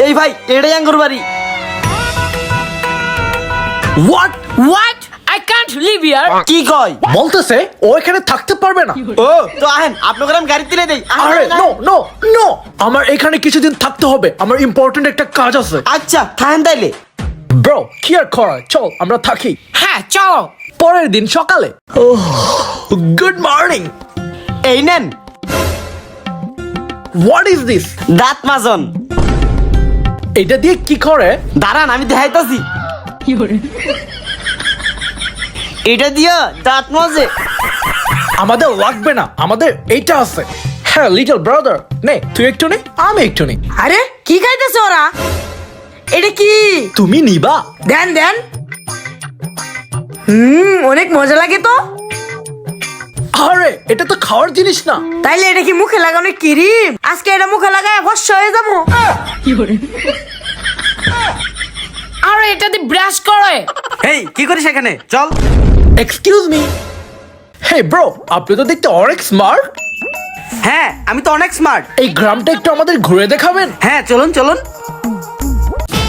এই ভাই এটাই আঙ্গুর বাড়ি। What I can't live here. কি কয়? বলতেছে ও এখানে থাকতে পারবে না। ও তো আহেন আপনাকে আমি গাড়ি তুলে দেই। আরে নো নো নো, আমার এখানে কিছুদিন থাকতে হবে, আমার ইম্পর্টেন্ট একটা কাজ আছে। আচ্ছা থাকেন তাইলে। ব্রো কি আর করা, চল আমরা থাকি। হ্যাঁ চলো। পরের দিন সকালে, গুড মর্নিং। এই নেন হোয়াট ইজ দিস? দাঁত মাজন। এটা দিয়ে কি করে? দাঁড়ান আমি দেখাইতাছি। এটা দিয়া দাঁত মাজে। আমাদের লাগবে না, আমাদের এইটা আছে। হ্যাঁ লিটল ব্রাদার, নে তুই একটু নে, আমি একটু নে। আরে কি খাইতেছে ওরা? এটা কি? তুমি নিবা? দেন দেন। অনেক মজা লাগে তো। আরে এটা তো খাওয়ার জিনিস না। তাইলে এটা কি মুখে লাগানো ক্রিম? আজকে এটা মুখে লাগায় ফর্সা হয়ে যাবো। আরে এটা দিয়ে ব্রাশ করে। এই কি করিস এখানে? চল। Excuse me. হে ব্রো, আপনি তো দেখতে অনেক স্মার্ট। হ্যাঁ আমি তো অনেক স্মার্ট। এই গ্রামটা একটু আমাদের ঘুরে দেখাবেন? হ্যাঁ চলুন চলুন।